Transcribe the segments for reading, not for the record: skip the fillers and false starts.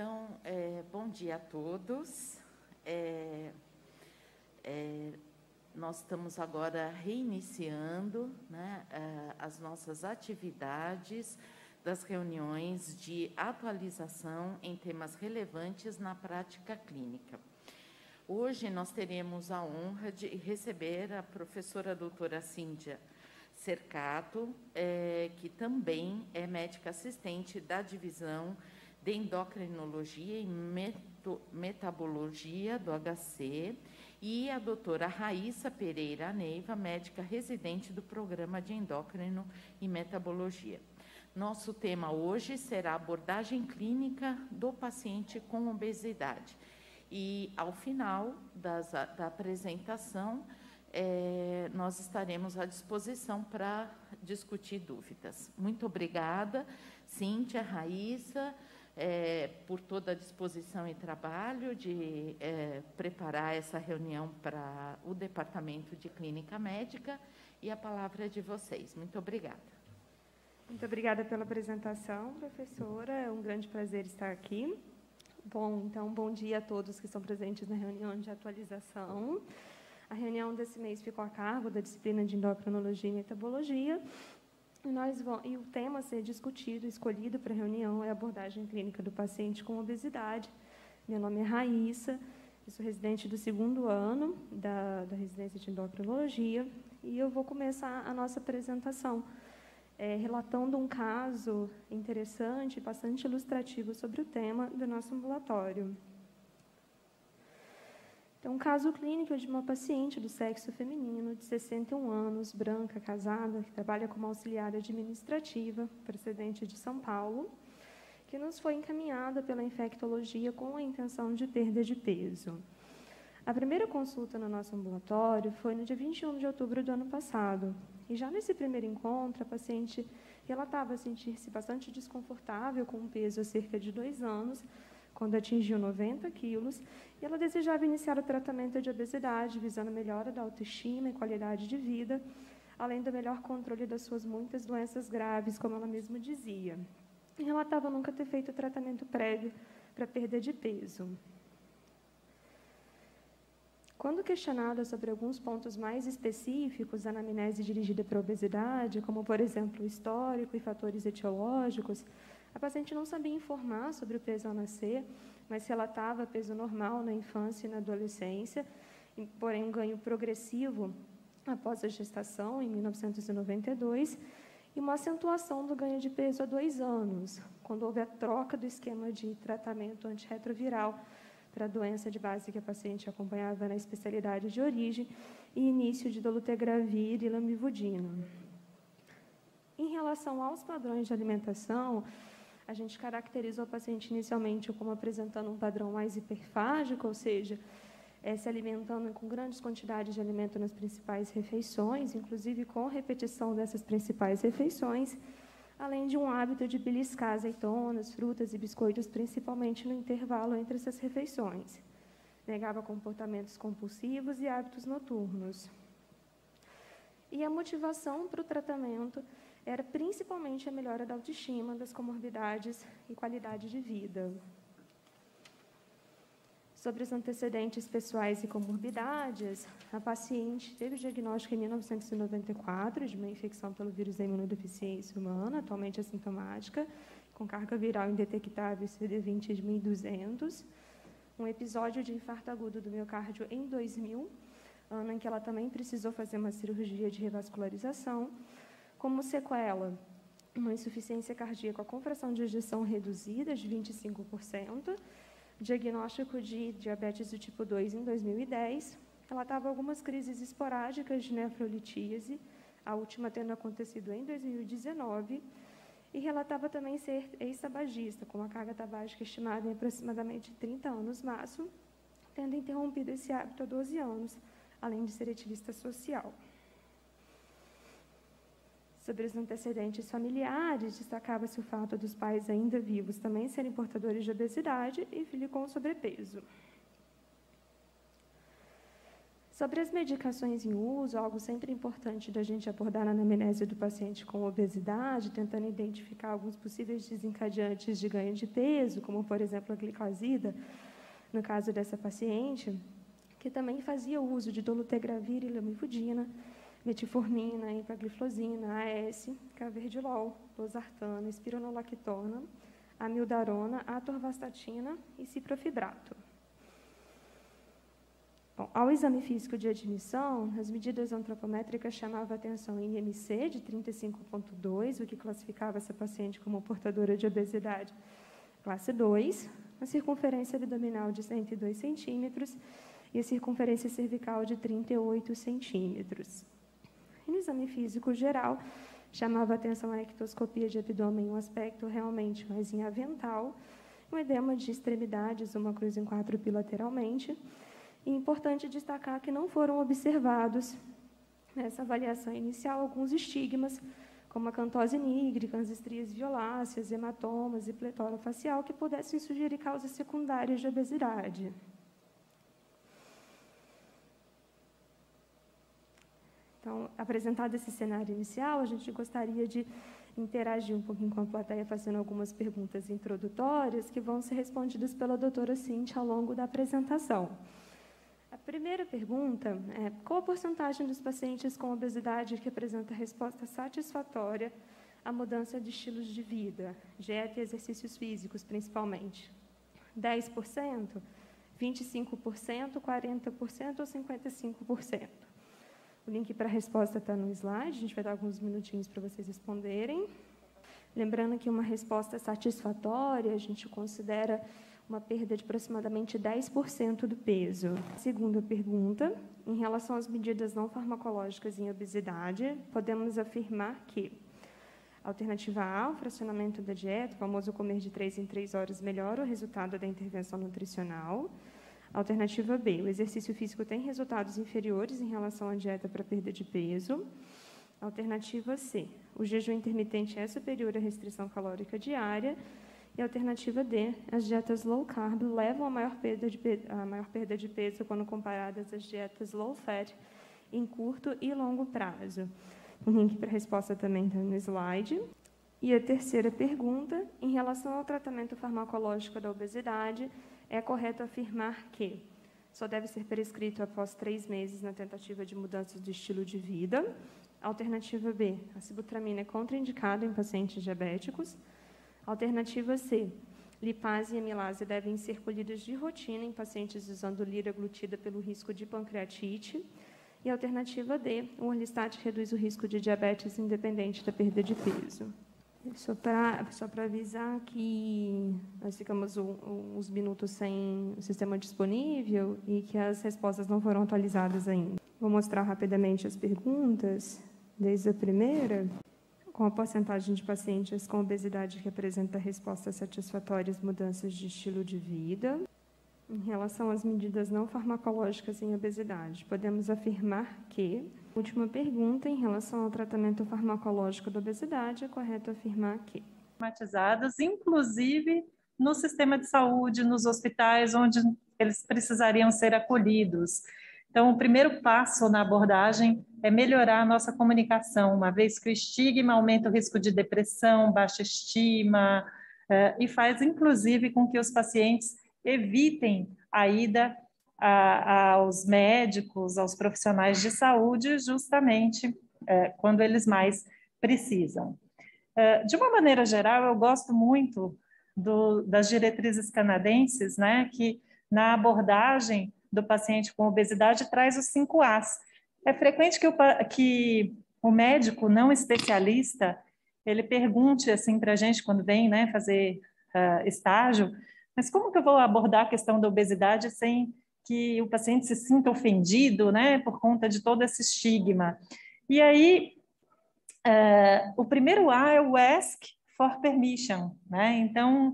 Então, bom dia a todos. Nós estamos agora reiniciando, né, as nossas atividades das reuniões de atualização em temas relevantes na prática clínica. Hoje nós teremos a honra de receber a professora doutora Cíntia Cercato, que também é médica assistente da divisão de endocrinologia e metabologia do HC, e a doutora Raíssa Pereira Neiva, médica residente do programa de endócrino e metabologia. Nosso tema hoje será a abordagem clínica do paciente com obesidade. E, ao final da apresentação, nós estaremos à disposição para discutir dúvidas. Muito obrigada, Cíntia, Raíssa, por toda a disposição e trabalho de preparar essa reunião para o Departamento de Clínica Médica, e a palavra é de vocês. Muito obrigada. Muito obrigada pela apresentação, professora. É um grande prazer estar aqui. Bom, então, bom dia a todos que estão presentes na reunião de atualização. A reunião desse mês ficou a cargo da disciplina de endocrinologia e metabologia. E o tema a ser discutido, escolhido para a reunião, é a abordagem clínica do paciente com obesidade. Meu nome é Raíssa, eu sou residente do 2º ano da residência de endocrinologia, e eu vou começar a nossa apresentação relatando um caso interessante, bastante ilustrativo sobre o tema do nosso ambulatório. Então, um caso clínico de uma paciente do sexo feminino, de 61 anos, branca, casada, que trabalha como auxiliar administrativa, procedente de São Paulo, que nos foi encaminhada pela infectologia com a intenção de perda de peso. A primeira consulta no nosso ambulatório foi no dia 21 de outubro do ano passado. E já nesse primeiro encontro, a paciente relatava sentir-se bastante desconfortável com um peso há cerca de 2 anos, quando atingiu 90 quilos, e ela desejava iniciar o tratamento de obesidade, visando a melhora da autoestima e qualidade de vida, além do melhor controle das suas muitas doenças graves, como ela mesma dizia. E relatava nunca ter feito tratamento prévio para perda de peso. Quando questionada sobre alguns pontos mais específicos da anamnese dirigida para a obesidade, como, por exemplo, o histórico e fatores etiológicos, a paciente não sabia informar sobre o peso ao nascer, mas relatava peso normal na infância e na adolescência, porém um ganho progressivo após a gestação, em 1992, e uma acentuação do ganho de peso há 2 anos, quando houve a troca do esquema de tratamento antirretroviral para a doença de base que a paciente acompanhava na especialidade de origem e início de dolutegravir e lamivudina. Em relação aos padrões de alimentação, a gente caracterizou a paciente inicialmente como apresentando um padrão mais hiperfágico, ou seja, se alimentando com grandes quantidades de alimento nas principais refeições, inclusive com repetição dessas principais refeições, além de um hábito de beliscar azeitonas, frutas e biscoitos, principalmente no intervalo entre essas refeições. Negava comportamentos compulsivos e hábitos noturnos. E a motivação para o tratamento era principalmente a melhora da autoestima, das comorbidades e qualidade de vida. Sobre os antecedentes pessoais e comorbidades, a paciente teve o diagnóstico em 1994 de uma infecção pelo vírus da imunodeficiência humana, atualmente assintomática, com carga viral indetectável CD20 de 1.200, um episódio de infarto agudo do miocárdio em 2000, ano em que ela também precisou fazer uma cirurgia de revascularização, como sequela, uma insuficiência cardíaca com fração de ejeção reduzida de 25%, diagnóstico de diabetes do tipo 2 em 2010, relatava algumas crises esporádicas de nefrolitíase, a última tendo acontecido em 2019, e relatava também ser ex-tabagista, com uma carga tabágica estimada em aproximadamente 30 anos máximo, tendo interrompido esse hábito há 12 anos, além de ser ativista social. Sobre os antecedentes familiares, destacava-se o fato dos pais ainda vivos também serem portadores de obesidade e filho com sobrepeso. Sobre as medicações em uso, algo sempre importante da gente abordar na anamnese do paciente com obesidade, tentando identificar alguns possíveis desencadeantes de ganho de peso, como, por exemplo, a glicosida, no caso dessa paciente, que também fazia uso de dolutegravir e lamivudina, metformina, empagliflozina, AS, carvedilol, losartano, espironolactona, amiodarona, atorvastatina e ciprofibrato. Bom, ao exame físico de admissão, as medidas antropométricas chamavam a atenção em IMC de 35,2, o que classificava essa paciente como portadora de obesidade classe 2, a circunferência abdominal de 102 centímetros e a circunferência cervical de 38 centímetros. E no exame físico geral, chamava a atenção a ectoscopia de abdômen, um aspecto realmente mais em avental, um edema de extremidades, uma cruz em 4 bilateralmente. E é importante destacar que não foram observados nessa avaliação inicial alguns estigmas, como a cantose nígrica, as estrias violáceas, hematomas e pletora facial, que pudessem sugerir causas secundárias de obesidade. Então, apresentado esse cenário inicial, a gente gostaria de interagir um pouquinho com a plateia, fazendo algumas perguntas introdutórias, que vão ser respondidas pela doutora Cíntia ao longo da apresentação. A primeira pergunta é: qual a porcentagem dos pacientes com obesidade que apresenta resposta satisfatória à mudança de estilos de vida, dieta e exercícios físicos, principalmente? 10%, 25%, 40% ou 55%? O link para a resposta está no slide, a gente vai dar alguns minutinhos para vocês responderem. Lembrando que uma resposta satisfatória, a gente considera uma perda de aproximadamente 10% do peso. Segunda pergunta: em relação às medidas não farmacológicas em obesidade, podemos afirmar que alternativa A, o fracionamento da dieta, o famoso comer de 3 em 3 horas, melhora o resultado da intervenção nutricional. Alternativa B, o exercício físico tem resultados inferiores em relação à dieta para perda de peso. Alternativa C, o jejum intermitente é superior à restrição calórica diária. E alternativa D, as dietas low carb levam a maior perda de peso quando comparadas às dietas low fat em curto e longo prazo. O link para a resposta também está no slide. E a terceira pergunta: em relação ao tratamento farmacológico da obesidade, é correto afirmar que só deve ser prescrito após 3 meses na tentativa de mudança de estilo de vida. Alternativa B, a sibutramina é contraindicada em pacientes diabéticos. Alternativa C, lipase e amilase devem ser colhidas de rotina em pacientes usando liraglutida pelo risco de pancreatite. E alternativa D, o orlistat reduz o risco de diabetes independente da perda de peso. Só para avisar que nós ficamos uns minutos sem o sistema disponível e que as respostas não foram atualizadas ainda. Vou mostrar rapidamente as perguntas, desde a primeira. Com a porcentagem de pacientes com obesidade que apresenta respostas satisfatórias, mudanças de estilo de vida. Em relação às medidas não farmacológicas em obesidade, podemos afirmar que... Última pergunta, em relação ao tratamento farmacológico da obesidade, é correto afirmar que... Sistematizados, inclusive no sistema de saúde, nos hospitais, onde eles precisariam ser acolhidos. Então, o primeiro passo na abordagem é melhorar a nossa comunicação, uma vez que o estigma aumenta o risco de depressão, baixa estima, e faz, inclusive, com que os pacientes evitem a ida aos médicos, aos profissionais de saúde, justamente quando eles mais precisam. De uma maneira geral, eu gosto muito das diretrizes canadenses, né, que na abordagem do paciente com obesidade traz os 5 As. É frequente que o médico não especialista, ele pergunte assim para a gente quando vem, né, fazer estágio, mas como que eu vou abordar a questão da obesidade sem que o paciente se sinta ofendido, né, por conta de todo esse estigma? E aí, o primeiro A é o ask for permission, né? Então,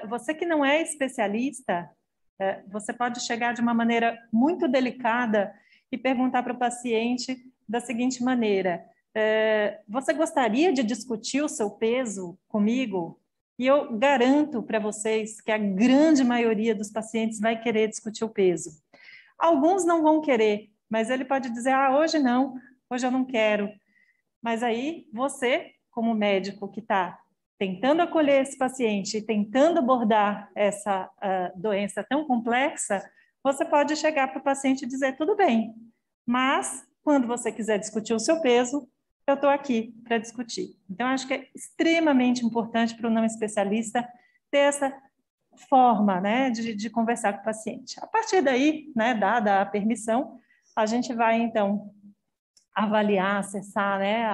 você que não é especialista, você pode chegar de uma maneira muito delicada e perguntar para o paciente da seguinte maneira: você gostaria de discutir o seu peso comigo? E eu garanto para vocês que a grande maioria dos pacientes vai querer discutir o peso. Alguns não vão querer, mas ele pode dizer, ah, hoje não, hoje eu não quero. Mas aí você, como médico que está tentando acolher esse paciente, tentando abordar essa doença tão complexa, você pode chegar para o paciente e dizer, tudo bem, mas quando você quiser discutir o seu peso, eu estou aqui para discutir. Então, acho que é extremamente importante para o não especialista ter essa forma, né, de conversar com o paciente. A partir daí, né, dada a permissão, a gente vai, então, avaliar, acessar, né,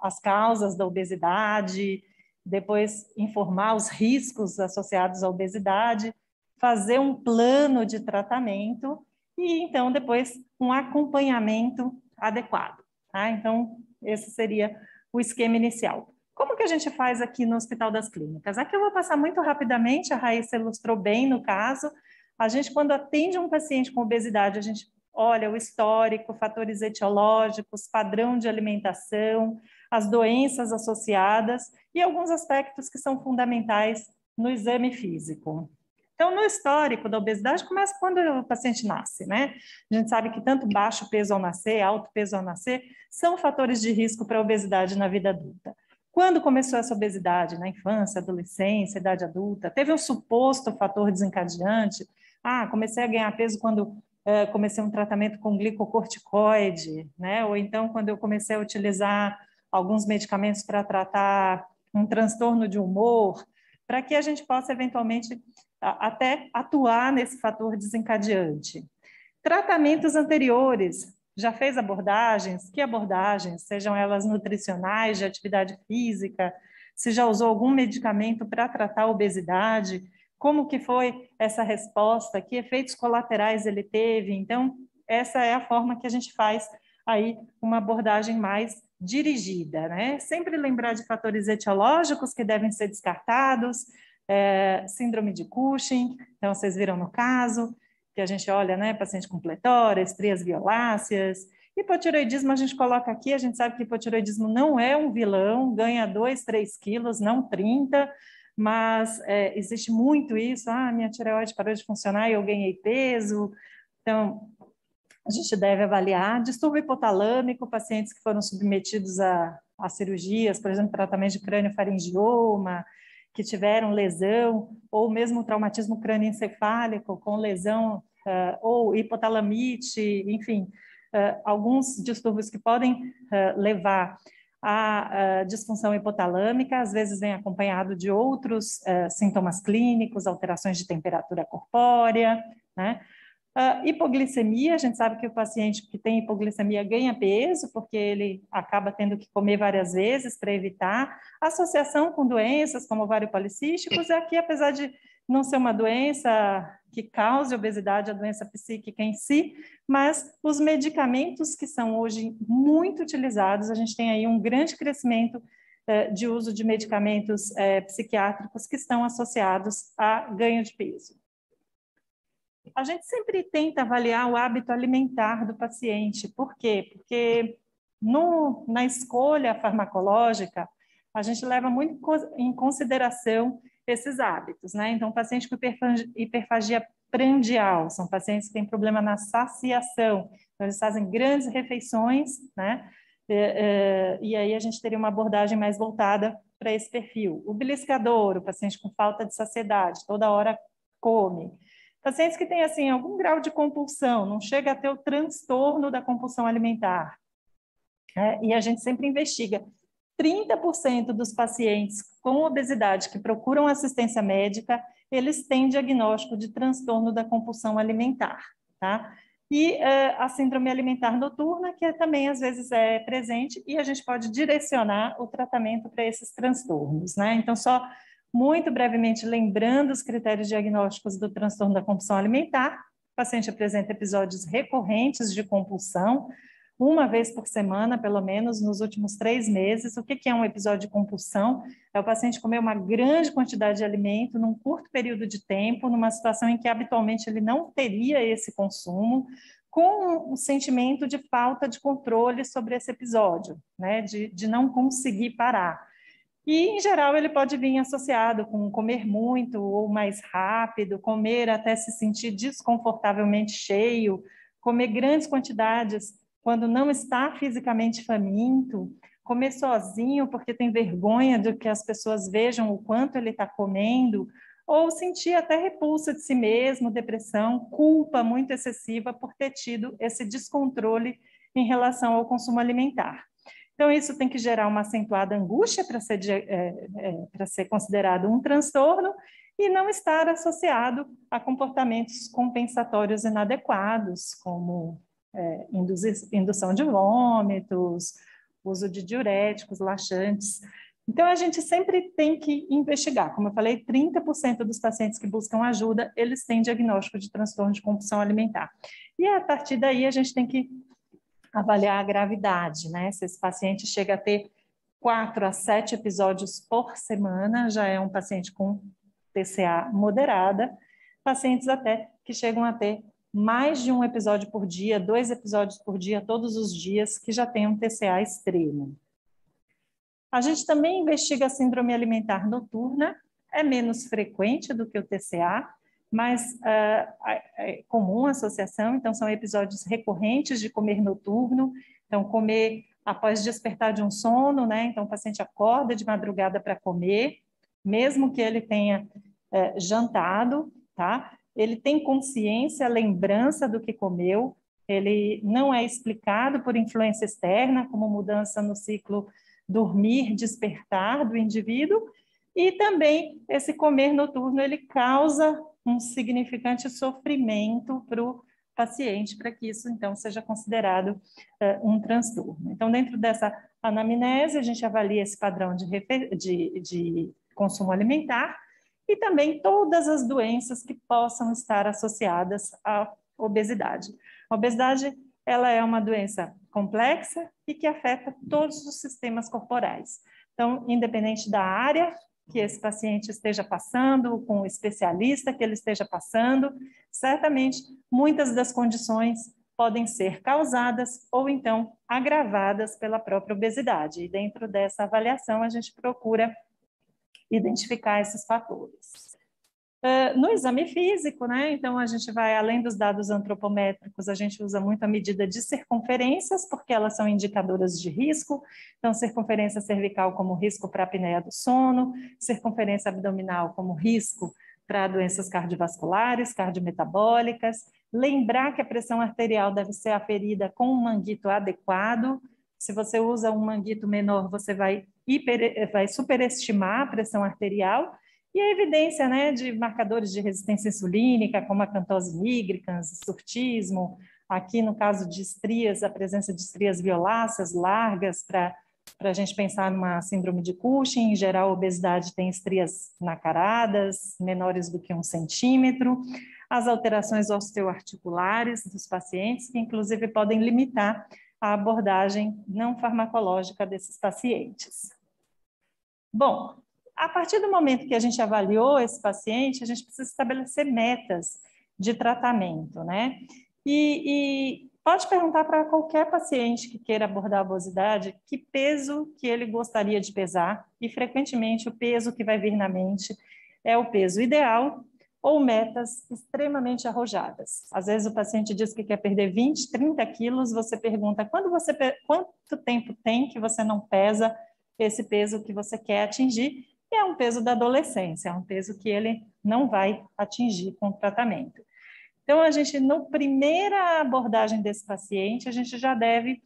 as causas da obesidade, depois informar os riscos associados à obesidade, fazer um plano de tratamento e, então, depois um acompanhamento adequado. Tá? Então, esse seria o esquema inicial. Como que a gente faz aqui no Hospital das Clínicas? Aqui eu vou passar muito rapidamente, a Raíssa ilustrou bem no caso. A gente, quando atende um paciente com obesidade, a gente olha o histórico, fatores etiológicos, padrão de alimentação, as doenças associadas e alguns aspectos que são fundamentais no exame físico. Então, no histórico da obesidade, começa quando o paciente nasce, né? A gente sabe que tanto baixo peso ao nascer, alto peso ao nascer, são fatores de risco para a obesidade na vida adulta. Quando começou essa obesidade? Na infância, adolescência, idade adulta? Teve um suposto fator desencadeante? Ah, comecei a ganhar peso quando comecei um tratamento com glicocorticoide, né? Ou então quando eu comecei a utilizar alguns medicamentos para tratar um transtorno de humor, para que a gente possa eventualmente até atuar nesse fator desencadeante. Tratamentos anteriores, já fez abordagens? Que abordagens? Sejam elas nutricionais, de atividade física, se já usou algum medicamento para tratar a obesidade, como que foi essa resposta, que efeitos colaterais ele teve. Então, essa é a forma que a gente faz aí uma abordagem mais dirigida, né? Sempre lembrar de fatores etiológicos que devem ser descartados, síndrome de Cushing, então vocês viram no caso, que a gente olha, né, paciente com pletória, estrias violáceas. Hipotireoidismo a gente coloca aqui, a gente sabe que hipotireoidismo não é um vilão, ganha 2, 3 quilos, não 30, mas existe muito isso, minha tireoide parou de funcionar e eu ganhei peso. Então, a gente deve avaliar. Distúrbio hipotalâmico, pacientes que foram submetidos a cirurgias, por exemplo, tratamento de crâniofaringioma, que tiveram lesão, ou mesmo traumatismo crânioencefálico com lesão, ou hipotalamite, enfim, alguns distúrbios que podem levar à disfunção hipotalâmica, às vezes vem acompanhado de outros sintomas clínicos, alterações de temperatura corpórea, né? Hipoglicemia, a gente sabe que o paciente que tem hipoglicemia ganha peso, porque ele acaba tendo que comer várias vezes para evitar. Associação com doenças como ovário policísticos, aqui, apesar de não ser uma doença que cause obesidade, a doença psíquica em si, mas os medicamentos que são hoje muito utilizados, a gente tem aí um grande crescimento de uso de medicamentos psiquiátricos que estão associados a ganho de peso. A gente sempre tenta avaliar o hábito alimentar do paciente. Por quê? Porque na escolha farmacológica, a gente leva muito em consideração esses hábitos, né? Então, paciente com hiperfagia prandial, são pacientes que têm problema na saciação, então eles fazem grandes refeições, né? E aí a gente teria uma abordagem mais voltada para esse perfil. O beliscador, o paciente com falta de saciedade, toda hora come. Pacientes que têm, assim, algum grau de compulsão, não chega a ter o transtorno da compulsão alimentar. E a gente sempre investiga. 30% dos pacientes com obesidade que procuram assistência médica, eles têm diagnóstico de transtorno da compulsão alimentar, tá? E a síndrome alimentar noturna, que também às vezes é presente, e a gente pode direcionar o tratamento para esses transtornos, né? Então, só muito brevemente lembrando os critérios diagnósticos do transtorno da compulsão alimentar, o paciente apresenta episódios recorrentes de compulsão, uma vez por semana, pelo menos, nos últimos 3 meses. O que é um episódio de compulsão? É o paciente comer uma grande quantidade de alimento num curto período de tempo, numa situação em que habitualmente ele não teria esse consumo, com um sentimento de falta de controle sobre esse episódio, né? De não conseguir parar. E, em geral, ele pode vir associado com comer muito ou mais rápido, comer até se sentir desconfortavelmente cheio, comer grandes quantidades quando não está fisicamente faminto, comer sozinho porque tem vergonha de que as pessoas vejam o quanto ele está comendo, ou sentir até repulsa de si mesmo, depressão, culpa muito excessiva por ter tido esse descontrole em relação ao consumo alimentar. Então, isso tem que gerar uma acentuada angústia para ser considerado um transtorno e não estar associado a comportamentos compensatórios inadequados, como indução de vômitos, uso de diuréticos, laxantes. Então, a gente sempre tem que investigar. Como eu falei, 30% dos pacientes que buscam ajuda, eles têm diagnóstico de transtorno de compulsão alimentar. E, a partir daí, a gente tem que avaliar a gravidade, né? Se esse paciente chega a ter 4 a 7 episódios por semana, já é um paciente com TCA moderada, pacientes até que chegam a ter mais de um episódio por dia, 2 episódios por dia, todos os dias, que já tem um TCA extremo. A gente também investiga a síndrome alimentar noturna, é menos frequente do que o TCA, mas é comum a associação, então são episódios recorrentes de comer noturno, então comer após despertar de um sono, né? Então o paciente acorda de madrugada para comer, mesmo que ele tenha jantado, tá? Ele tem consciência, lembrança do que comeu, ele não é explicado por influência externa, como mudança no ciclo dormir, despertar do indivíduo, e também esse comer noturno, ele causa um significante sofrimento para o paciente, para que isso, então, seja considerado um transtorno. Então, dentro dessa anamnese, a gente avalia esse padrão de consumo alimentar e também todas as doenças que possam estar associadas à obesidade. A obesidade, ela é uma doença complexa e que afeta todos os sistemas corporais. Então, independente da área que esse paciente esteja passando, com o especialista que ele esteja passando, certamente muitas das condições podem ser causadas ou então agravadas pela própria obesidade. E dentro dessa avaliação, a gente procura identificar esses fatores. No exame físico, né, então a gente vai, além dos dados antropométricos, a gente usa muito a medida de circunferências, porque elas são indicadoras de risco, então circunferência cervical como risco para a apneia do sono, circunferência abdominal como risco para doenças cardiovasculares, cardiometabólicas, lembrar que a pressão arterial deve ser aferida com um manguito adequado, se você usa um manguito menor, você vai superestimar a pressão arterial, e a evidência, né, de marcadores de resistência insulínica, como a acantose nigricans, surtismo, aqui no caso de estrias, a presença de estrias violáceas largas, para a gente pensar numa síndrome de Cushing. Em geral, a obesidade tem estrias nacaradas, menores do que 1 centímetro, as alterações osteoarticulares dos pacientes, que inclusive podem limitar a abordagem não farmacológica desses pacientes. Bom, a partir do momento que a gente avaliou esse paciente, a gente precisa estabelecer metas de tratamento, né? E pode perguntar para qualquer paciente que queira abordar a obesidade que peso que ele gostaria de pesar, e frequentemente o peso que vai vir na mente é o peso ideal ou metas extremamente arrojadas. Às vezes o paciente diz que quer perder 20, 30 quilos, você pergunta quanto tempo tem que você não pesa esse peso que você quer atingir, e é um peso da adolescência, é um peso que ele não vai atingir com o tratamento. Então, a gente, na primeira abordagem desse paciente, a gente já deve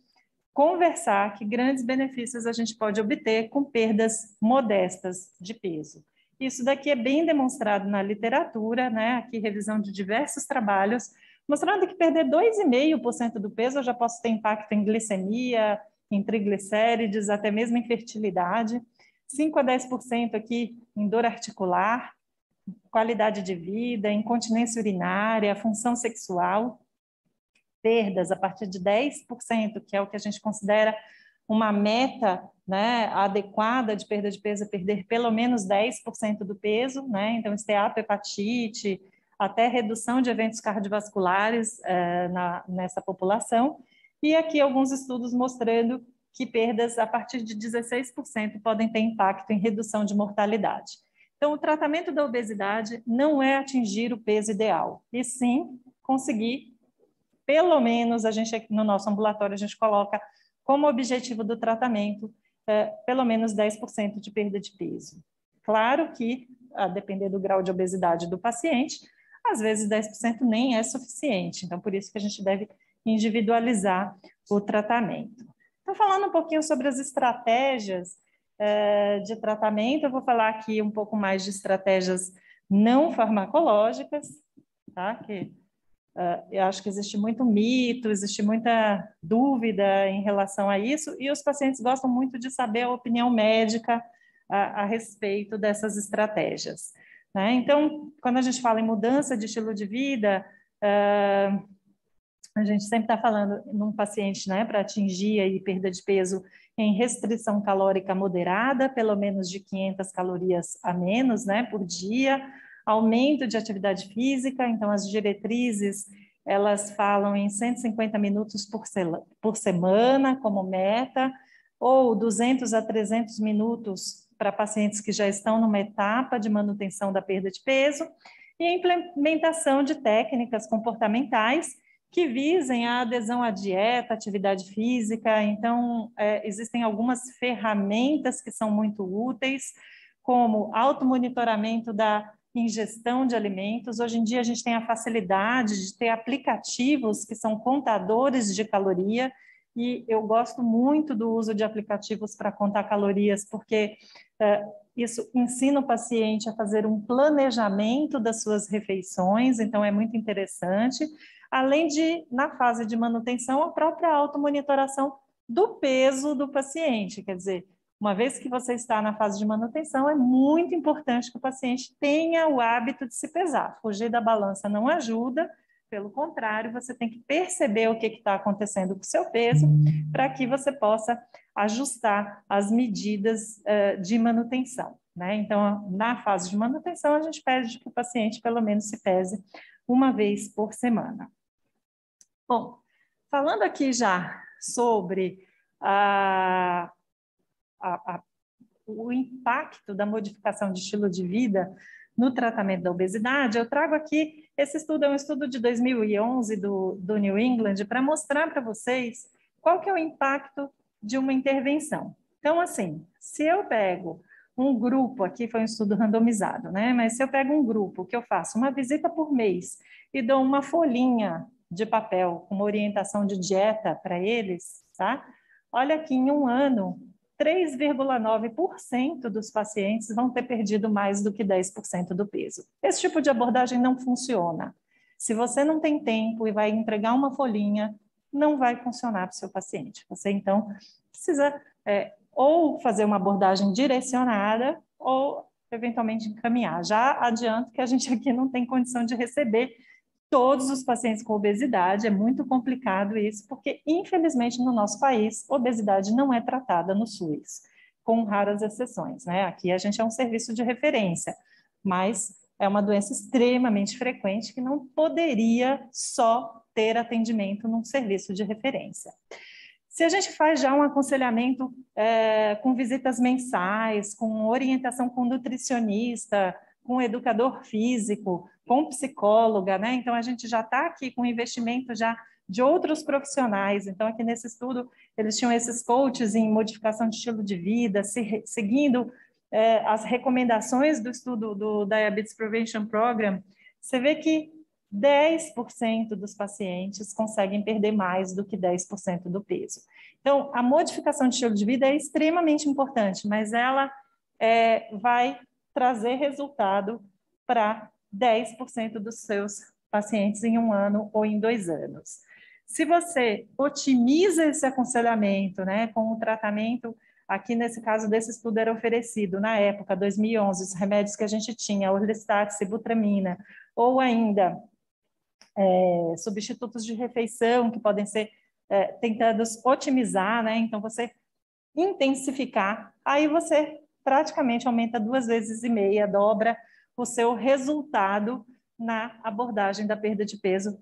conversar que grandes benefícios a gente pode obter com perdas modestas de peso. Isso daqui é bem demonstrado na literatura, né? Aqui revisão de diversos trabalhos, mostrando que perder 2,5% do peso eu já posso ter impacto em glicemia, em triglicérides, até mesmo em fertilidade. 5 a 10% aqui em dor articular, qualidade de vida, incontinência urinária, função sexual, perdas a partir de 10%, que é o que a gente considera uma meta, né, adequada de perda de peso, perder pelo menos 10% do peso, né? Então, esteatohepatite, até redução de eventos cardiovasculares nessa população. E aqui alguns estudos mostrando que perdas a partir de 16% podem ter impacto em redução de mortalidade. Então, o tratamento da obesidade não é atingir o peso ideal, e sim conseguir pelo menos, a gente aqui no nosso ambulatório, a gente coloca como objetivo do tratamento pelo menos 10% de perda de peso. Claro que, a depender do grau de obesidade do paciente, às vezes 10% nem é suficiente, então por isso que a gente deve individualizar o tratamento. Então, falando um pouquinho sobre as estratégias de tratamento, eu vou falar aqui um pouco mais de estratégias não farmacológicas, tá? Que eu acho que existe muito mito, existe muita dúvida em relação a isso, e os pacientes gostam muito de saber a opinião médica a respeito dessas estratégias, né? Então, quando a gente fala em mudança de estilo de vida, a gente sempre está falando num paciente, né, para atingir aí perda de peso em restrição calórica moderada, pelo menos de 500 calorias a menos, né, por dia, aumento de atividade física, então as diretrizes, elas falam em 150 minutos por semana como meta, ou 200 a 300 minutos para pacientes que já estão numa etapa de manutenção da perda de peso, e a implementação de técnicas comportamentais que visem a adesão à dieta, atividade física. Então, existem algumas ferramentas que são muito úteis, como automonitoramento da ingestão de alimentos. Hoje em dia, a gente tem a facilidade de ter aplicativos que são contadores de caloria, e eu gosto muito do uso de aplicativos para contar calorias, porque isso ensina o paciente a fazer um planejamento das suas refeições, então é muito interessante. Além de, na fase de manutenção, a própria automonitoração do peso do paciente. Quer dizer, uma vez que você está na fase de manutenção, é muito importante que o paciente tenha o hábito de se pesar. Fugir da balança não ajuda, pelo contrário, você tem que perceber o que está acontecendo com o seu peso para que você possa ajustar as medidas de manutenção, né? Então, na fase de manutenção, a gente pede que o paciente pelo menos se pese uma vez por semana. Bom, falando aqui já sobre o impacto da modificação de estilo de vida no tratamento da obesidade, eu trago aqui, esse estudo é um estudo de 2011 do New England, para mostrar para vocês qual que é o impacto de uma intervenção. Então, assim, se eu pego um grupo, aqui foi um estudo randomizado, né? Mas se eu pego um grupo que eu faço uma visita por mês e dou uma folhinha de papel com uma orientação de dieta para eles, tá? Olha aqui, em um ano, 3,9% dos pacientes vão ter perdido mais do que 10% do peso. Esse tipo de abordagem não funciona. Se você não tem tempo e vai entregar uma folhinha, não vai funcionar para o seu paciente. Você, então, precisa ou fazer uma abordagem direcionada ou, eventualmente, encaminhar. Já adianto que a gente aqui não tem condição de receber todos os pacientes com obesidade, é muito complicado isso, porque, infelizmente, no nosso país, obesidade não é tratada no SUS, com raras exceções, né? Aqui a gente é um serviço de referência, mas é uma doença extremamente frequente que não poderia só ter atendimento num serviço de referência. Se a gente faz já um aconselhamento com visitas mensais, com orientação com nutricionista, com educador físico, com psicóloga, né? Então, a gente já está aqui com investimento já de outros profissionais. Então, aqui nesse estudo, eles tinham esses coaches em modificação de estilo de vida, seguindo as recomendações do estudo do Diabetes Prevention Program. Você vê que 10% dos pacientes conseguem perder mais do que 10% do peso. Então, a modificação de estilo de vida é extremamente importante, mas ela vai trazer resultado para 10% dos seus pacientes em um ano ou em 2 anos. Se você otimiza esse aconselhamento, né, com o tratamento, aqui nesse caso desse estudo era oferecido, na época, 2011, os remédios que a gente tinha, Orlistat, Sibutramina, ou ainda substitutos de refeição que podem ser tentados otimizar, né, então você intensificar, aí você praticamente aumenta 2,5 vezes, dobra o seu resultado na abordagem da perda de peso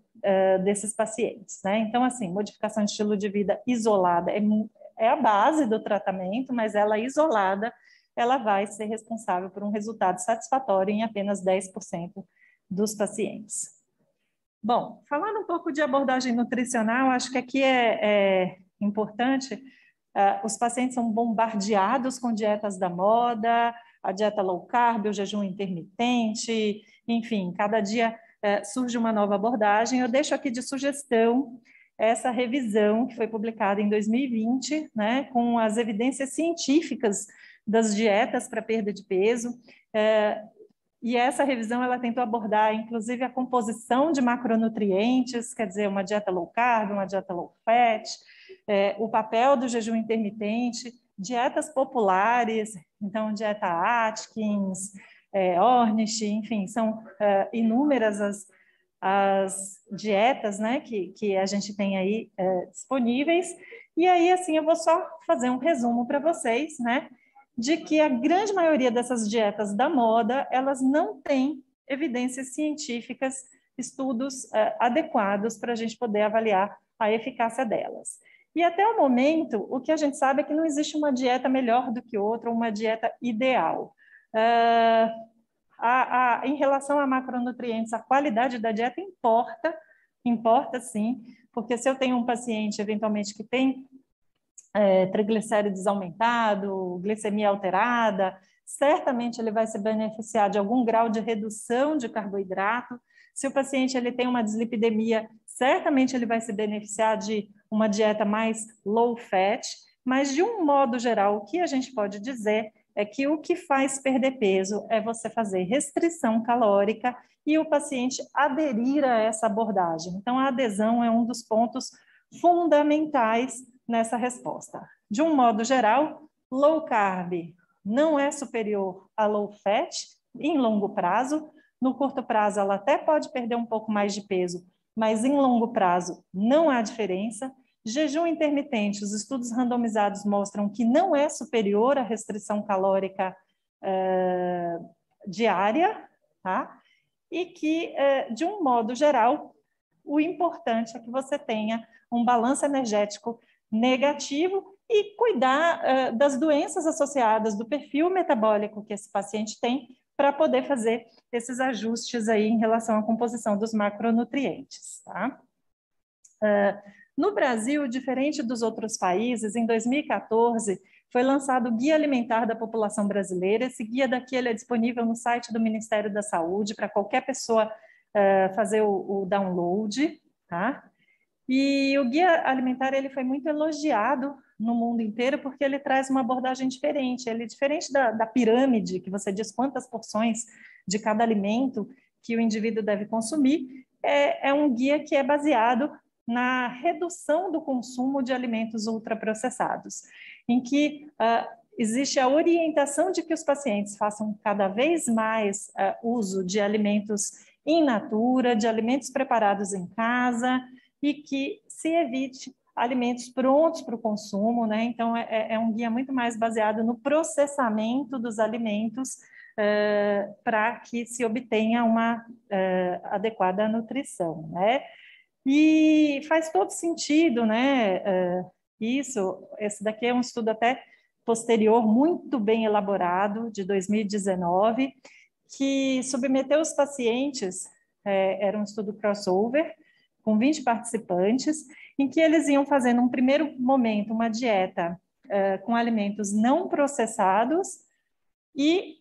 desses pacientes, né? Então, assim, modificação de estilo de vida isolada é a base do tratamento, mas ela isolada, ela vai ser responsável por um resultado satisfatório em apenas 10% dos pacientes. Bom, falando um pouco de abordagem nutricional, acho que aqui é importante, os pacientes são bombardeados com dietas da moda, a dieta low carb, o jejum intermitente, enfim, cada dia surge uma nova abordagem. Eu deixo aqui de sugestão essa revisão que foi publicada em 2020, né, com as evidências científicas das dietas para perda de peso. E essa revisão ela tentou abordar, inclusive, a composição de macronutrientes, quer dizer, uma dieta low carb, uma dieta low fat, o papel do jejum intermitente, dietas populares, então dieta Atkins, Ornish, enfim, são inúmeras as dietas, né, que a gente tem aí disponíveis. E aí, assim, eu vou só fazer um resumo para vocês, né, de que a grande maioria dessas dietas da moda, elas não têm evidências científicas, estudos adequados para a gente poder avaliar a eficácia delas. E até o momento, o que a gente sabe é que não existe uma dieta melhor do que outra, uma dieta ideal. Em relação a macronutrientes, a qualidade da dieta importa sim, porque se eu tenho um paciente, eventualmente, que tem triglicérides aumentado, glicemia alterada, certamente ele vai se beneficiar de algum grau de redução de carboidrato. Se o paciente ele tem uma dislipidemia, certamente ele vai se beneficiar de uma dieta mais low fat, mas de um modo geral, o que a gente pode dizer é que o que faz perder peso é você fazer restrição calórica e o paciente aderir a essa abordagem. Então, a adesão é um dos pontos fundamentais nessa resposta. De um modo geral, low carb não é superior a low fat em longo prazo. No curto prazo, ela até pode perder um pouco mais de peso, mas em longo prazo não há diferença. Jejum intermitente, os estudos randomizados mostram que não é superior à restrição calórica diária, tá? E que, de um modo geral, o importante é que você tenha um balanço energético negativo e cuidar das doenças associadas, do perfil metabólico que esse paciente tem, para poder fazer esses ajustes aí em relação à composição dos macronutrientes, tá? No Brasil, diferente dos outros países, em 2014 foi lançado o Guia Alimentar da População Brasileira. Esse guia daqui ele é disponível no site do Ministério da Saúde para qualquer pessoa fazer o download, tá? E o Guia Alimentar ele foi muito elogiado no mundo inteiro porque ele traz uma abordagem diferente. Ele é diferente da pirâmide, que você diz quantas porções de cada alimento que o indivíduo deve consumir. É um guia que é baseado na redução do consumo de alimentos ultraprocessados, em que existe a orientação de que os pacientes façam cada vez mais uso de alimentos in natura, de alimentos preparados em casa, e que se evite alimentos prontos para o consumo, né? Então, é um guia muito mais baseado no processamento dos alimentos para que se obtenha uma adequada nutrição, né? E faz todo sentido, né? Esse daqui é um estudo até posterior, muito bem elaborado, de 2019, que submeteu os pacientes, era um estudo crossover, com 20 participantes, em que eles iam fazendo, num primeiro momento, uma dieta com alimentos não processados e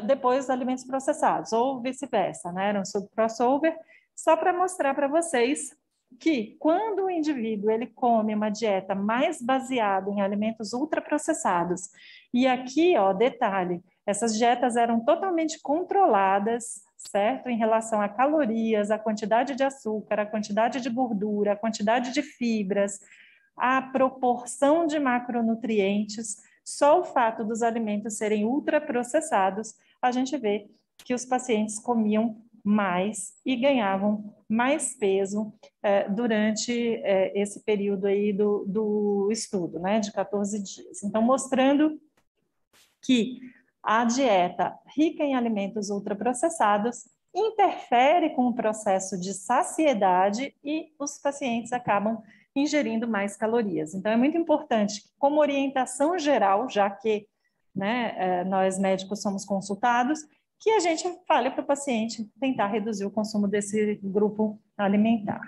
depois alimentos processados, ou vice-versa, né? Era um estudo crossover, só para mostrar para vocês que quando o indivíduo ele come uma dieta mais baseada em alimentos ultraprocessados, e aqui, ó, detalhe, essas dietas eram totalmente controladas, certo? Em relação a calorias, a quantidade de açúcar, a quantidade de gordura, a quantidade de fibras, a proporção de macronutrientes, só o fato dos alimentos serem ultraprocessados, a gente vê que os pacientes comiam mais e ganhavam mais peso durante esse período aí do estudo, né, de 14 dias. Então, mostrando que a dieta rica em alimentos ultraprocessados interfere com o processo de saciedade e os pacientes acabam ingerindo mais calorias. Então, é muito importante, como orientação geral, já que, né, nós médicos somos consultados, que a gente fale para o paciente tentar reduzir o consumo desse grupo alimentar.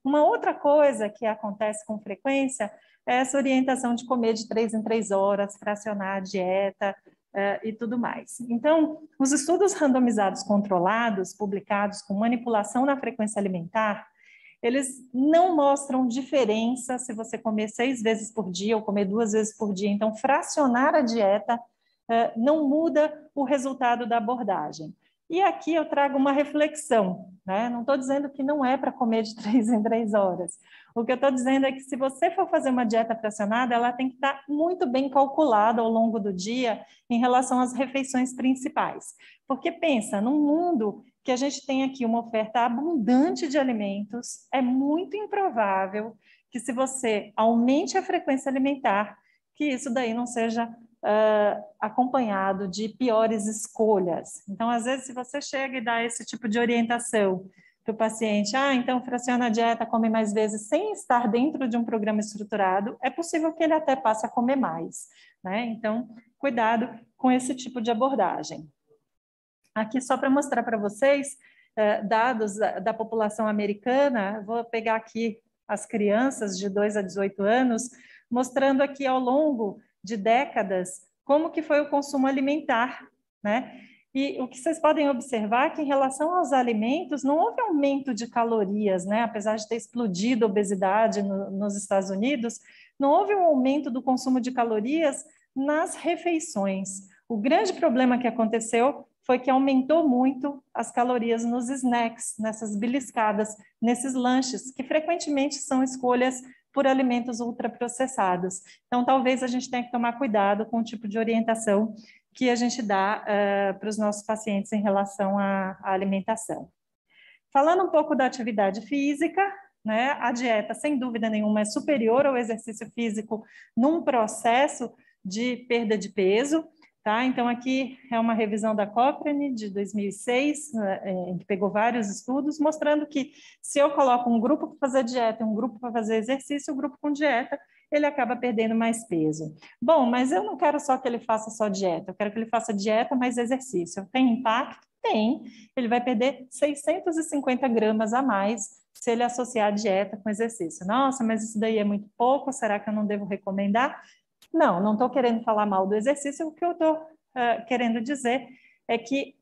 Uma outra coisa que acontece com frequência é essa orientação de comer de 3 em 3 horas, fracionar a dieta e tudo mais. Então, os estudos randomizados controlados, publicados com manipulação na frequência alimentar, eles não mostram diferença se você comer 6 vezes por dia ou comer 2 vezes por dia. Então, fracionar a dieta não muda o resultado da abordagem. E aqui eu trago uma reflexão, né? Não estou dizendo que não é para comer de 3 em 3 horas. O que eu estou dizendo é que se você for fazer uma dieta fracionada, ela tem que estar muito bem calculada ao longo do dia em relação às refeições principais. Porque pensa, num mundo que a gente tem aqui uma oferta abundante de alimentos, é muito improvável que se você aumente a frequência alimentar, que isso daí não seja acompanhado de piores escolhas. Então, às vezes, se você chega e dá esse tipo de orientação para o paciente, então fraciona a dieta, come mais vezes, sem estar dentro de um programa estruturado, é possível que ele até passe a comer mais, né? Então, cuidado com esse tipo de abordagem. Aqui, só para mostrar para vocês, dados da população americana, vou pegar aqui as crianças de 2 a 18 anos, mostrando aqui ao longo de décadas, como que foi o consumo alimentar, né? E o que vocês podem observar é que em relação aos alimentos, não houve aumento de calorias, né? Apesar de ter explodido a obesidade nos Estados Unidos, não houve um aumento do consumo de calorias nas refeições. O grande problema que aconteceu foi que aumentou muito as calorias nos snacks, nessas beliscadas, nesses lanches, que frequentemente são escolhas por alimentos ultraprocessados. Então, talvez a gente tenha que tomar cuidado com o tipo de orientação que a gente dá para os nossos pacientes em relação à alimentação. Falando um pouco da atividade física, né, a dieta, sem dúvida nenhuma, é superior ao exercício físico num processo de perda de peso, tá? Então, aqui é uma revisão da Cochrane, de 2006, que pegou vários estudos, mostrando que se eu coloco um grupo para fazer dieta e um grupo para fazer exercício, o grupo com dieta, ele acaba perdendo mais peso. Bom, mas eu não quero só que ele faça só dieta, eu quero que ele faça dieta mais exercício. Tem impacto? Tem. Ele vai perder 650 gramas a mais se ele associar a dieta com exercício. Nossa, mas isso daí é muito pouco, será que eu não devo recomendar? Não estou querendo falar mal do exercício, o que eu estou querendo dizer é que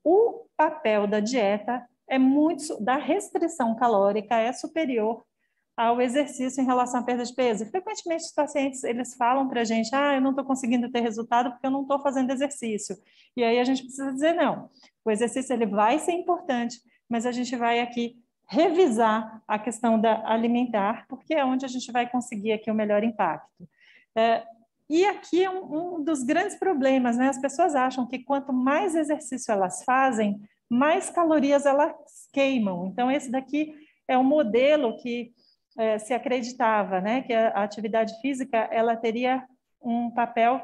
o papel da dieta da restrição calórica é superior ao exercício em relação à perda de peso. Frequentemente os pacientes, eles falam para a gente, eu não estou conseguindo ter resultado porque eu não estou fazendo exercício. E aí a gente precisa dizer, não, o exercício ele vai ser importante, mas a gente vai aqui revisar a questão da alimentar, porque é onde a gente vai conseguir aqui o melhor impacto. E aqui é um dos grandes problemas, né? As pessoas acham que quanto mais exercício elas fazem, mais calorias elas queimam. Então, esse daqui é um modelo que se acreditava, né? Que a atividade física ela teria um papel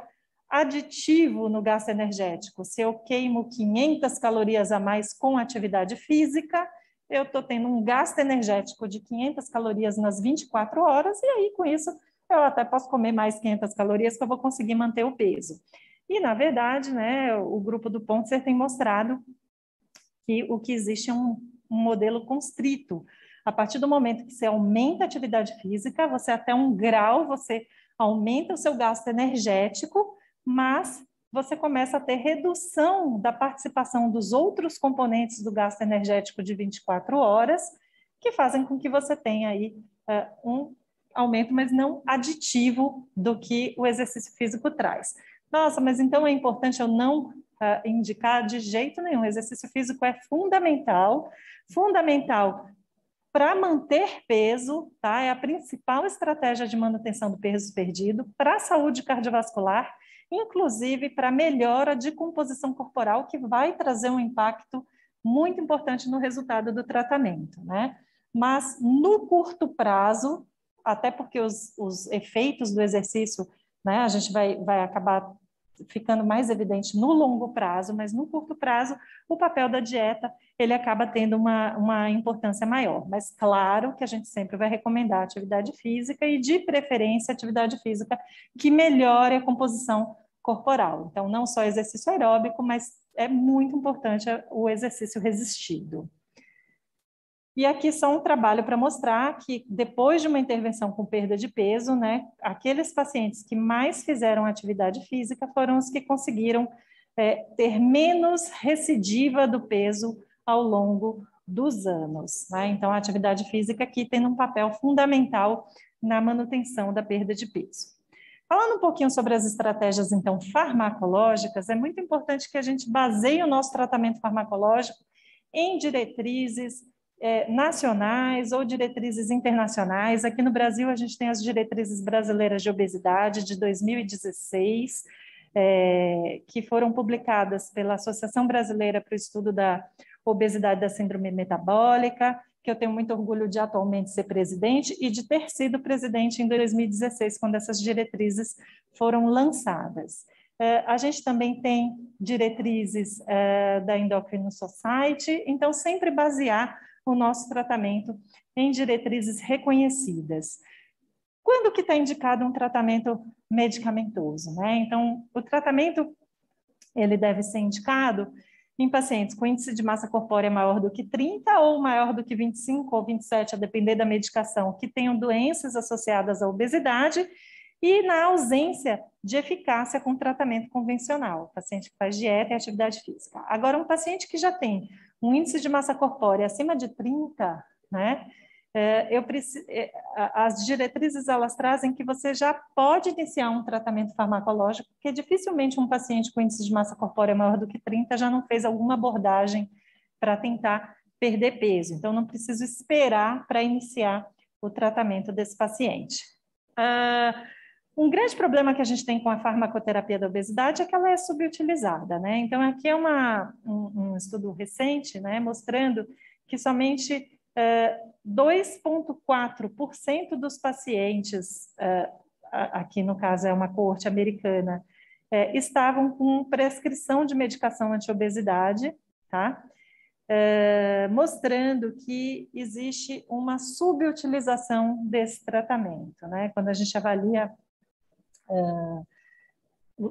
aditivo no gasto energético. Se eu queimo 500 calorias a mais com atividade física, eu estou tendo um gasto energético de 500 calorias nas 24 horas, e aí, com isso, eu até posso comer mais 500 calorias que eu vou conseguir manter o peso. E, na verdade, né, o grupo do Pontzer tem mostrado que o que existe é um modelo constrito. A partir do momento que você aumenta a atividade física, você até um grau, você aumenta o seu gasto energético, mas você começa a ter redução da participação dos outros componentes do gasto energético de 24 horas, que fazem com que você tenha aí um aumento, mas não aditivo do que o exercício físico traz. Nossa, mas então é importante eu não indicar de jeito nenhum. O exercício físico é fundamental para manter peso, tá? É a principal estratégia de manutenção do peso perdido para a saúde cardiovascular, inclusive para melhora de composição corporal, que vai trazer um impacto muito importante no resultado do tratamento, né? Mas no curto prazo, até porque os efeitos do exercício, né, a gente vai acabar ficando mais evidente no longo prazo, mas no curto prazo, o papel da dieta, ele acaba tendo uma importância maior. Mas claro que a gente sempre vai recomendar atividade física e, de preferência, atividade física que melhore a composição corporal. Então, não só exercício aeróbico, mas é muito importante o exercício resistido. E aqui só um trabalho para mostrar que, depois de uma intervenção com perda de peso, né, aqueles pacientes que mais fizeram atividade física foram os que conseguiram ter menos recidiva do peso ao longo dos anos, né? Então, a atividade física aqui tem um papel fundamental na manutenção da perda de peso. Falando um pouquinho sobre as estratégias, então, farmacológicas, é muito importante que a gente baseie o nosso tratamento farmacológico em diretrizes nacionais ou diretrizes internacionais. Aqui no Brasil, a gente tem as diretrizes brasileiras de obesidade de 2016, que foram publicadas pela Associação Brasileira para o Estudo da Obesidade e da Síndrome Metabólica, que eu tenho muito orgulho de atualmente ser presidente e de ter sido presidente em 2016, quando essas diretrizes foram lançadas. A gente também tem diretrizes da Endocrine Society, então sempre basear o nosso tratamento em diretrizes reconhecidas. Quando que está indicado um tratamento medicamentoso, né? Então, o tratamento, ele deve ser indicado em pacientes com índice de massa corpórea maior do que 30 ou maior do que 25 ou 27, a depender da medicação, que tenham doenças associadas à obesidade e na ausência de eficácia com tratamento convencional, paciente que faz dieta e atividade física. Agora, um paciente que já tem um índice de massa corpórea acima de 30, né? As diretrizes, elas trazem que você já pode iniciar um tratamento farmacológico, porque dificilmente um paciente com índice de massa corpórea maior do que 30 já não fez alguma abordagem para tentar perder peso. Então, não preciso esperar para iniciar o tratamento desse paciente. Um grande problema que a gente tem com a farmacoterapia da obesidade é que ela é subutilizada, né? Então, aqui é um estudo recente, né, mostrando que somente 2,4% dos pacientes, aqui no caso é uma coorte americana, estavam com prescrição de medicação anti-obesidade, tá? Mostrando que existe uma subutilização desse tratamento, né? Quando a gente avalia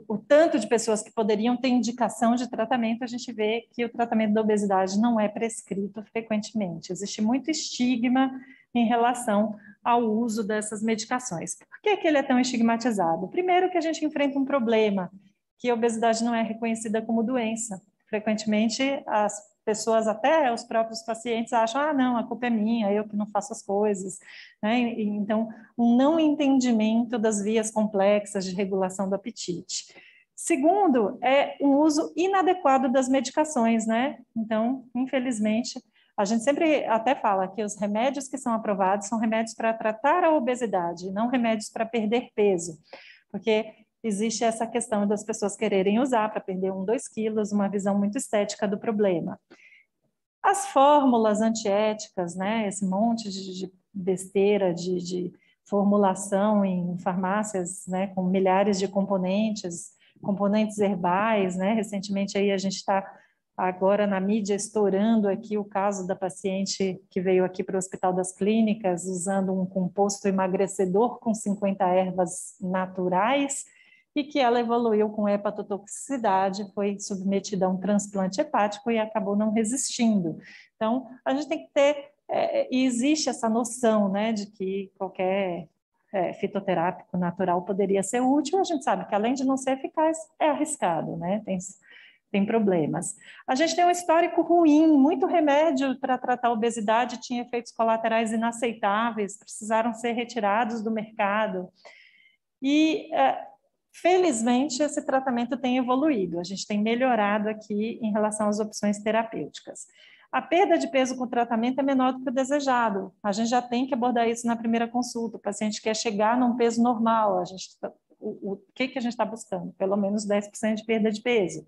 o tanto de pessoas que poderiam ter indicação de tratamento, a gente vê que o tratamento da obesidade não é prescrito frequentemente. Existe muito estigma em relação ao uso dessas medicações. Por que ele é tão estigmatizado? Primeiro que a gente enfrenta um problema, que a obesidade não é reconhecida como doença. Frequentemente, as pessoas, até os próprios pacientes, acham, não, a culpa é minha, eu que não faço as coisas, né? Então, um não entendimento das vias complexas de regulação do apetite. Segundo, é um uso inadequado das medicações, né? Então, infelizmente, a gente sempre até fala que os remédios que são aprovados são remédios para tratar a obesidade, não remédios para perder peso, porque existe essa questão das pessoas quererem usar para perder 1, 2 quilos, uma visão muito estética do problema. As fórmulas antiéticas, né, esse monte de besteira de formulação em farmácias, né, com milhares de componentes herbais, né, recentemente aí a gente está agora na mídia estourando aqui o caso da paciente que veio aqui para o Hospital das Clínicas usando um composto emagrecedor com 50 ervas naturais, e que ela evoluiu com hepatotoxicidade, foi submetida a um transplante hepático e acabou não resistindo. Então, a gente tem que ter, e existe essa noção, né, de que qualquer fitoterápico natural poderia ser útil, a gente sabe que além de não ser eficaz, é arriscado, né, tem problemas. A gente tem um histórico ruim, muito remédio para tratar a obesidade tinha efeitos colaterais inaceitáveis, precisaram ser retirados do mercado, e felizmente, esse tratamento tem evoluído, a gente tem melhorado aqui em relação às opções terapêuticas. A perda de peso com o tratamento é menor do que o desejado, a gente já tem que abordar isso na primeira consulta, o paciente quer chegar num peso normal, o que a gente está buscando? Pelo menos 10% de perda de peso.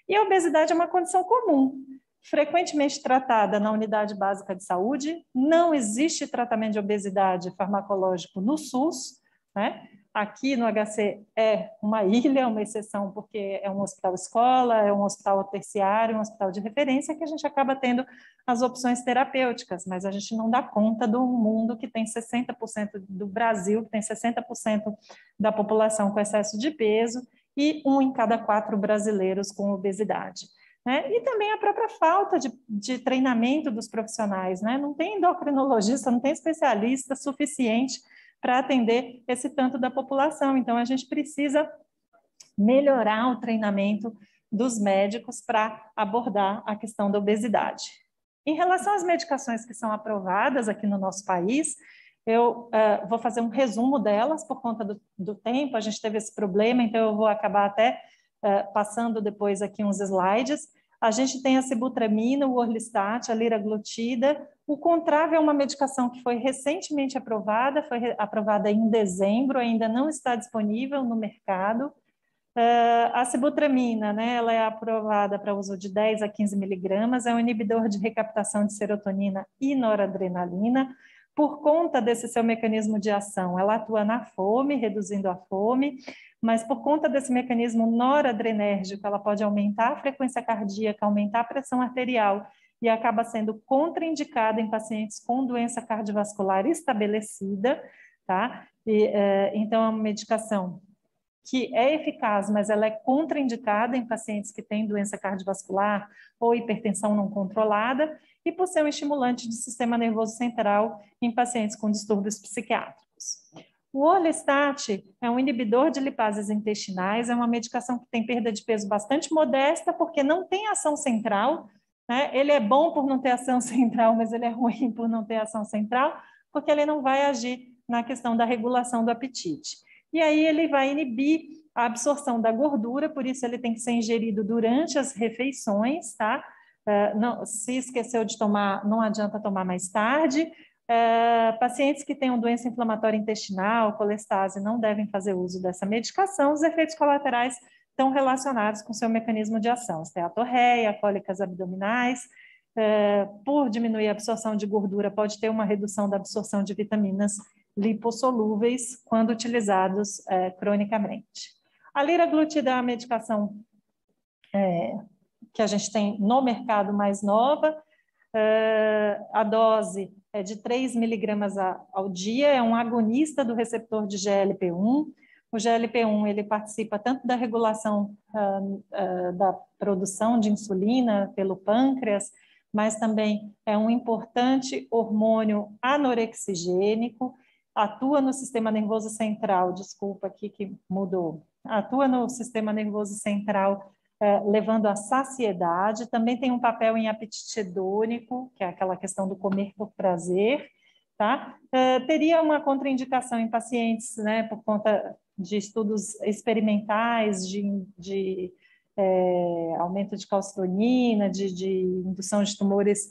E a obesidade é uma condição comum, frequentemente tratada na unidade básica de saúde, não existe tratamento de obesidade farmacológico no SUS, né? Aqui no HC é uma ilha, uma exceção, porque é um hospital-escola, é um hospital terciário, um hospital de referência, que a gente acaba tendo as opções terapêuticas, mas a gente não dá conta do mundo que tem 60% do Brasil, que tem 60% da população com excesso de peso, e 1 em cada 4 brasileiros com obesidade. Né? E também a própria falta de treinamento dos profissionais, né? Não tem endocrinologista, não tem especialista suficiente para atender esse tanto da população. Então, a gente precisa melhorar o treinamento dos médicos para abordar a questão da obesidade. Em relação às medicações que são aprovadas aqui no nosso país, eu vou fazer um resumo delas por conta do tempo, a gente teve esse problema, então eu vou acabar até passando depois aqui uns slides. A gente tem a sibutramina, o orlistat, a liraglutida. O Contrave é uma medicação que foi recentemente aprovada, foi aprovada em dezembro, ainda não está disponível no mercado. A sibutramina, né, ela é aprovada para uso de 10 a 15 miligramas, é um inibidor de recaptação de serotonina e noradrenalina. Por conta desse seu mecanismo de ação, ela atua na fome, reduzindo a fome, mas por conta desse mecanismo noradrenérgico, ela pode aumentar a frequência cardíaca, aumentar a pressão arterial e acaba sendo contraindicada em pacientes com doença cardiovascular estabelecida, tá? Então, é uma medicação que é eficaz, mas ela é contraindicada em pacientes que têm doença cardiovascular ou hipertensão não controlada, e por ser um estimulante de sistema nervoso central em pacientes com distúrbios psiquiátricos. O orlistat é um inibidor de lipases intestinais, é uma medicação que tem perda de peso bastante modesta, porque não tem ação central, né? Ele é bom por não ter ação central, mas ele é ruim por não ter ação central, porque ele não vai agir na questão da regulação do apetite. E aí ele vai inibir a absorção da gordura, por isso ele tem que ser ingerido durante as refeições, tá? Não, se esqueceu de tomar, não adianta tomar mais tarde. Pacientes que tenham doença inflamatória intestinal, colestase, não devem fazer uso dessa medicação. Os efeitos colaterais estão relacionados com seu mecanismo de ação, esteatorreia, cólicas abdominais. Por diminuir a absorção de gordura, pode ter uma redução da absorção de vitaminas lipossolúveis quando utilizados cronicamente. A liraglutida é uma medicação que a gente tem no mercado mais nova. A dose é de 3 miligramas ao dia, é um agonista do receptor de GLP-1. O GLP-1 ele participa tanto da regulação da produção de insulina pelo pâncreas, mas também é um importante hormônio anorexigênico, atua no sistema nervoso central, desculpa aqui que mudou, atua no sistema nervoso central, levando à saciedade, também tem um papel em apetite hedônico, que é aquela questão do comer por prazer, tá? Teria uma contraindicação em pacientes, né, por conta de estudos experimentais, de aumento de calcitonina, de indução de tumores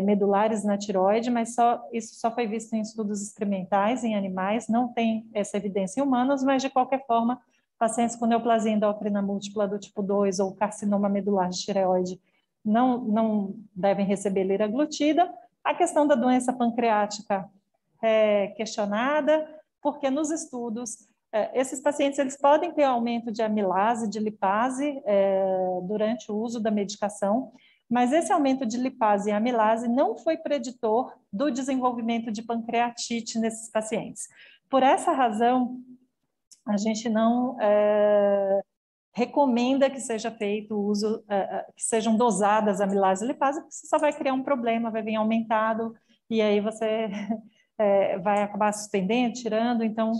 medulares na tireoide, mas isso só foi visto em estudos experimentais em animais, não tem essa evidência em humanos, mas de qualquer forma, pacientes com neoplasia endócrina múltipla do tipo 2 ou carcinoma medular de tireoide não devem receber liraglutida. A questão da doença pancreática é questionada, porque nos estudos, esses pacientes eles podem ter aumento de amilase, de lipase durante o uso da medicação, mas esse aumento de lipase e amilase não foi preditor do desenvolvimento de pancreatite nesses pacientes. Por essa razão, a gente não recomenda que seja feito o uso, que sejam dosadas amilase e lipase, porque você só vai criar um problema, vai vir aumentado, e aí você vai acabar suspendendo, tirando, então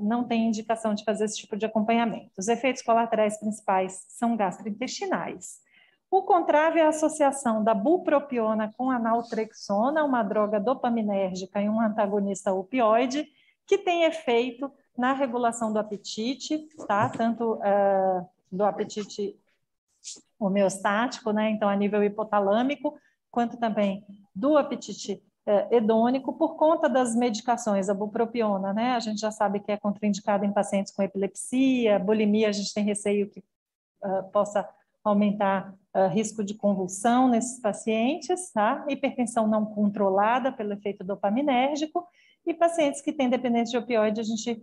não tem indicação de fazer esse tipo de acompanhamento. Os efeitos colaterais principais são gastrointestinais. O Contrave é a associação da bupropiona com a naltrexona, uma droga dopaminérgica e um antagonista opioide, que tem efeito na regulação do apetite, tá? Tanto do apetite homeostático, né? Então a nível hipotalâmico, quanto também do apetite hedônico, por conta das medicações, a bupropiona, né? A gente já sabe que é contraindicada em pacientes com epilepsia, bulimia, a gente tem receio que possa aumentar risco de convulsão nesses pacientes, tá? Hipertensão não controlada pelo efeito dopaminérgico, e pacientes que têm dependência de opioide, a gente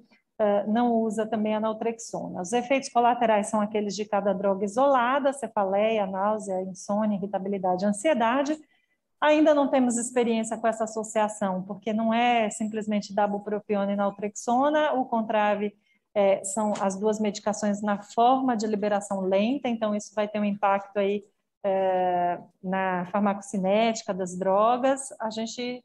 não usa também a naltrexona. Os efeitos colaterais são aqueles de cada droga isolada, cefaleia, náusea, insônia, irritabilidade, ansiedade. Ainda não temos experiência com essa associação, porque não é simplesmente da bupropiona e naltrexona. O Contrave são as duas medicações na forma de liberação lenta, então isso vai ter um impacto aí na farmacocinética das drogas. A gente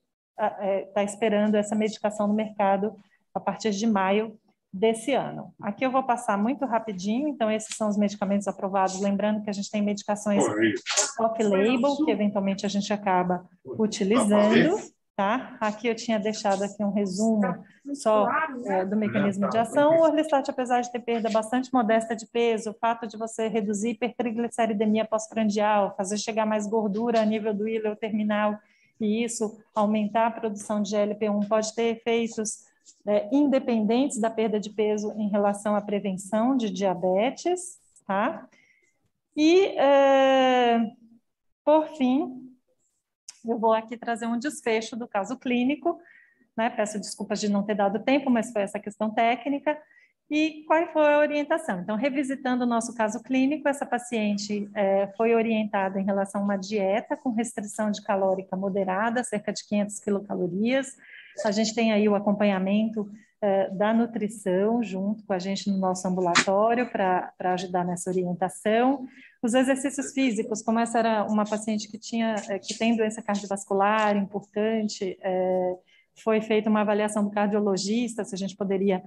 está esperando essa medicação no mercado a partir de maio desse ano. Aqui eu vou passar muito rapidinho, então esses são os medicamentos aprovados, lembrando que a gente tem medicações off-label, que eventualmente a gente acaba utilizando, tá? Aqui eu tinha deixado aqui um resumo só do mecanismo de ação. O orlistat, apesar de ter perda bastante modesta de peso, o fato de você reduzir hipertrigliceridemia pós-prandial, fazer chegar mais gordura a nível do íleo terminal, e isso aumentar a produção de GLP-1 pode ter efeitos independentes da perda de peso em relação à prevenção de diabetes, tá? E, por fim, eu vou aqui trazer um desfecho do caso clínico, né? Peço desculpas de não ter dado tempo, mas foi essa questão técnica. E qual foi a orientação? Então, revisitando o nosso caso clínico, essa paciente foi orientada em relação a uma dieta com restrição de calórica moderada, cerca de 500 quilocalorias. A gente tem aí o acompanhamento da nutrição junto com a gente no nosso ambulatório para ajudar nessa orientação. Os exercícios físicos, como essa era uma paciente que tem doença cardiovascular importante, foi feita uma avaliação do cardiologista, se a gente poderia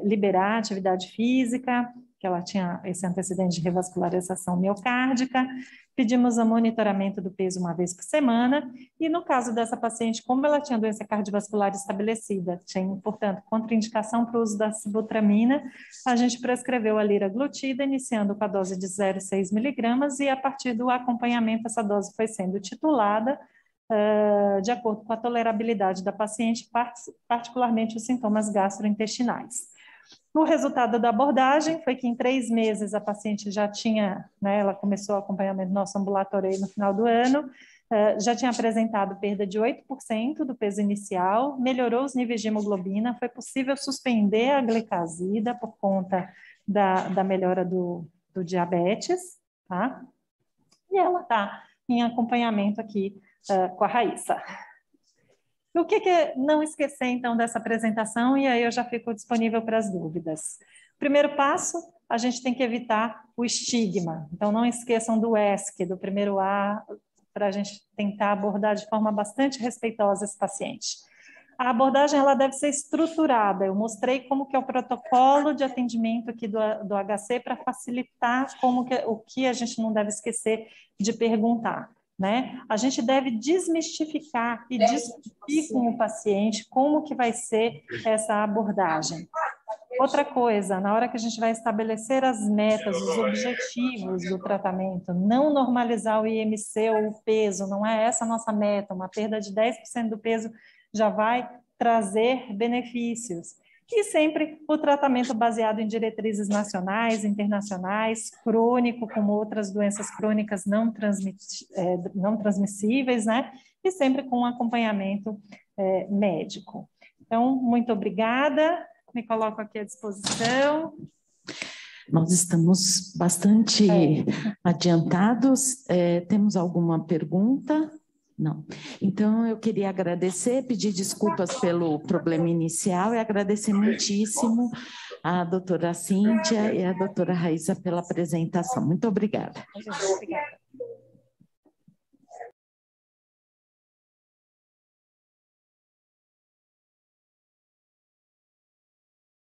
liberar a atividade física, que ela tinha esse antecedente de revascularização miocárdica. Pedimos o monitoramento do peso uma vez por semana, e no caso dessa paciente, como ela tinha doença cardiovascular estabelecida, tinha, portanto, contraindicação para o uso da sibutramina, a gente prescreveu a liraglutida, iniciando com a dose de 0,6 miligramas, e a partir do acompanhamento, essa dose foi sendo titulada, de acordo com a tolerabilidade da paciente, particularmente os sintomas gastrointestinais. O resultado da abordagem foi que em 3 meses a paciente já tinha, né, ela começou o acompanhamento do nosso ambulatório aí no final do ano, já tinha apresentado perda de 8% do peso inicial, melhorou os níveis de hemoglobina, foi possível suspender a glicazida por conta da melhora do diabetes, tá? E ela está em acompanhamento aqui com a Raíssa. O que não esquecer, então, dessa apresentação, e aí eu já fico disponível para as dúvidas. Primeiro passo, a gente tem que evitar o estigma. Então, não esqueçam do ESC, do primeiro A, para a gente tentar abordar de forma bastante respeitosa esse paciente. A abordagem ela deve ser estruturada. Eu mostrei como que é o protocolo de atendimento aqui do HC para facilitar o que a gente não deve esquecer de perguntar. Né? A gente deve desmistificar e discutir com o paciente como que vai ser essa abordagem. Outra coisa, na hora que a gente vai estabelecer as metas, os objetivos do tratamento, não normalizar o IMC ou o peso, não é essa a nossa meta, uma perda de 10% do peso já vai trazer benefícios. E sempre o tratamento baseado em diretrizes nacionais, internacionais, crônico, como outras doenças crônicas não transmissíveis, né? E sempre com acompanhamento médico. Então, muito obrigada, me coloco aqui à disposição. Nós estamos bastante adiantados. Temos alguma pergunta? Não. Então, eu queria agradecer, pedir desculpas pelo problema inicial e agradecer muitíssimo a doutora Cíntia e a doutora Raíssa pela apresentação. Muito obrigada. Obrigada.